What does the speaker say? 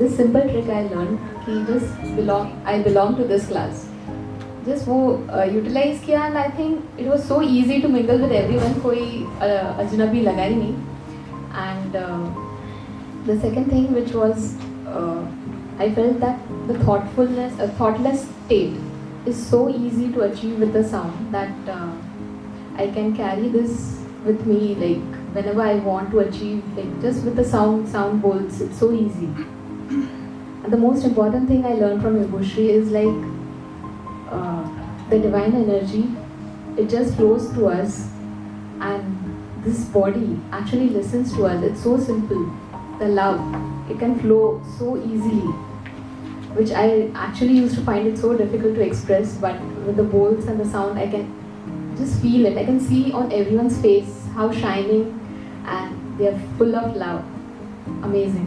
this simple trick I learned कि I belong to this class. Just वो utilize किया, and I think it was so easy to mingle with everyone. कोई अजनबी लगा ही नहीं. And the second thing, which was I felt that the thoughtless state is so easy to achieve with the sound that I can carry this with me, like whenever I want to achieve, like just with the sound bowls, it's so easy. And the most important thing I learned from 𝗪𝗡 is like the divine energy, it just flows through us, and this body actually listens to us. It's so simple. The love, it can flow so easily, which I actually used to find it so difficult to express, but with the bowls and the sound, I can just feel it. I can see on everyone's face how shining and they are full of love. Amazing.